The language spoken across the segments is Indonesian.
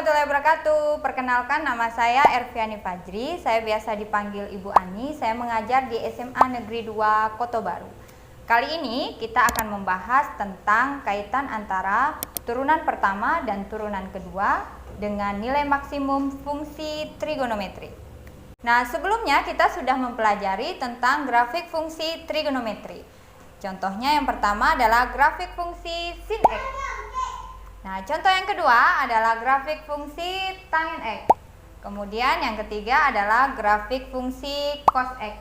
warahmatullahi wabarakatuh. Perkenalkan, nama saya Erviani Fajri. Saya biasa dipanggil Ibu Ani. Saya mengajar di SMA Negeri 2 Kota Baru. Kali ini kita akan membahas tentang kaitan antara turunan pertama dan turunan kedua dengan nilai maksimum fungsi trigonometri. Nah, sebelumnya kita sudah mempelajari tentang grafik fungsi trigonometri. Contohnya yang pertama adalah grafik fungsi sin X. Nah, contoh yang kedua adalah grafik fungsi tan X. Kemudian yang ketiga adalah grafik fungsi cos X.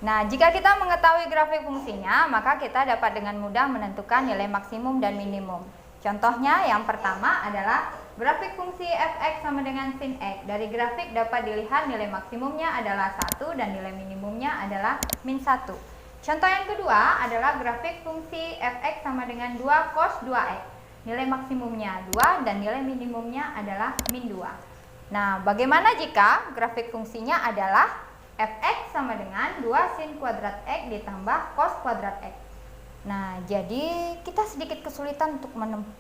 Nah, jika kita mengetahui grafik fungsinya, maka kita dapat dengan mudah menentukan nilai maksimum dan minimum. Contohnya yang pertama adalah grafik fungsi fx sama dengan sin X. Dari grafik dapat dilihat nilai maksimumnya adalah 1 dan nilai minimumnya adalah min 1. Contoh yang kedua adalah grafik fungsi fx sama dengan 2 cos 2x. Nilai maksimumnya 2 dan nilai minimumnya adalah min 2. Nah, bagaimana jika grafik fungsinya adalah fx sama dengan 2 sin kuadrat x ditambah cos kuadrat x. Nah, jadi kita sedikit kesulitan untuk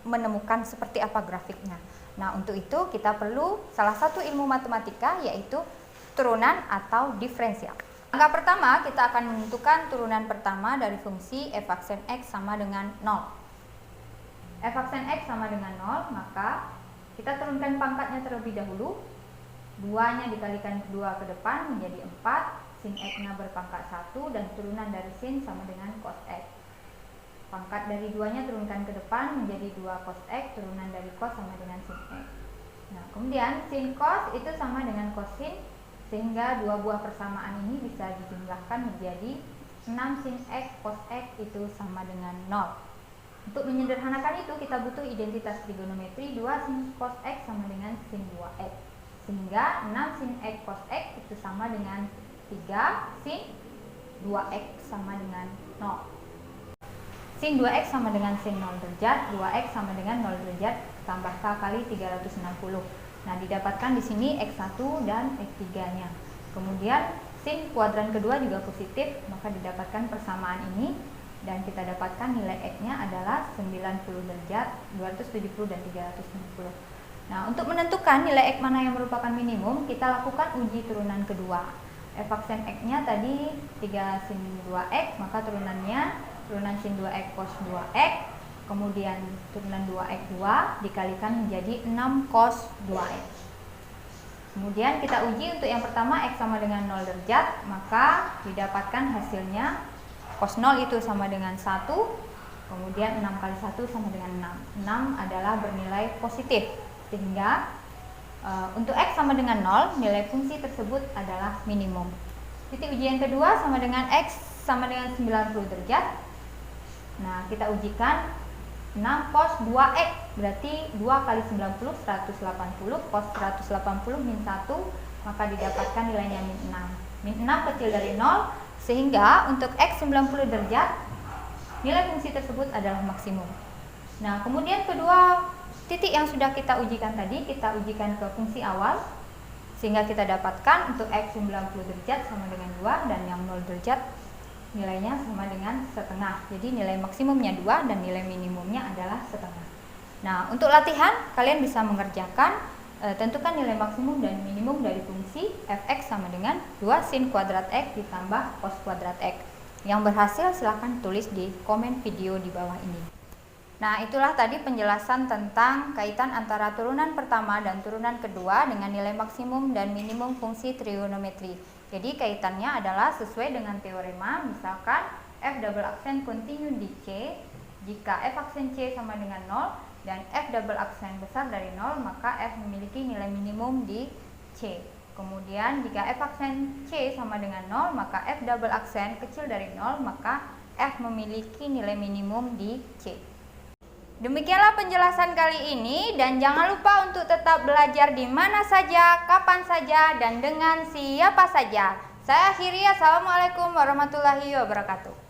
menemukan seperti apa grafiknya. Nah, untuk itu kita perlu salah satu ilmu matematika, yaitu turunan atau diferensial. Langkah pertama, kita akan menentukan turunan pertama dari fungsi f aksen x sama dengan 0. F aksen X sama dengan 0, maka kita turunkan pangkatnya terlebih dahulu. 2-nya dikalikan 2 ke depan menjadi 4, sin X-nya berpangkat 1 dan turunan dari sin sama dengan cos X. Pangkat dari 2-nya turunkan ke depan menjadi 2 cos X, turunan dari cos sama dengan sin X. Nah, kemudian sin cos itu sama dengan cos sin, sehingga dua buah persamaan ini bisa dijumlahkan menjadi 6 sin X cos X itu sama dengan 0. Untuk menyederhanakan itu, kita butuh identitas trigonometri 2 sin cos X sama dengan sin 2X. Sehingga 6 sin X cos X itu sama dengan 3 sin 2X sama dengan 0. Sin 2X sama dengan sin 0 derajat, 2X sama dengan 0 derajat, tambah K kali 360. Nah, didapatkan di sini X1 dan X3-nya. Kemudian sin kuadran kedua juga positif, maka didapatkan persamaan ini. Dan kita dapatkan nilai X-nya adalah 90 derajat, 270 dan 360. Nah, untuk menentukan nilai X mana yang merupakan minimum, kita lakukan uji turunan kedua. F aksen X-nya tadi 3 sin 2X, maka turunan sin 2X cos 2X, kemudian turunan 2X2 dikalikan menjadi 6 cos 2X. Kemudian kita uji untuk yang pertama X sama dengan 0 derajat, maka didapatkan hasilnya cos 0 itu sama dengan 1, kemudian 6 kali 1 sama dengan 6. 6 adalah bernilai positif, sehingga untuk X sama dengan 0, nilai fungsi tersebut adalah minimum. Titik uji yang kedua sama dengan X sama dengan 90 derajat. Nah, kita ujikan 6 cos 2X, berarti 2 kali 90, 180, cos 180 min 1, maka didapatkan nilainya min 6. Min 6 kecil dari 0, sehingga untuk X 90 derajat, nilai fungsi tersebut adalah maksimum. Nah, kemudian kedua titik yang sudah kita ujikan tadi, kita ujikan ke fungsi awal, sehingga kita dapatkan untuk X 90 derajat sama dengan 2, dan yang 0 derajat nilainya sama dengan setengah. Jadi nilai maksimumnya 2 dan nilai minimumnya adalah setengah. Nah, untuk latihan, kalian bisa mengerjakan tentukan nilai maksimum dan minimum dari fungsi fx sama dengan 2 sin kuadrat x ditambah cos kuadrat x. Yang berhasil silahkan tulis di komen video di bawah ini. Nah, itulah tadi penjelasan tentang kaitan antara turunan pertama dan turunan kedua dengan nilai maksimum dan minimum fungsi trigonometri. Jadi kaitannya adalah sesuai dengan teorema, misalkan f double aksen kontinu di C, jika f aksen C sama dengan 0 dan f double aksen besar dari 0, maka f memiliki nilai minimum di C. Kemudian jika f aksen C sama dengan 0, maka f double aksen kecil dari 0, maka f memiliki nilai minimum di C. Demikianlah penjelasan kali ini, dan jangan lupa untuk tetap belajar di mana saja, kapan saja, dan dengan siapa saja. Saya akhiri, assalamualaikum warahmatullahi wabarakatuh.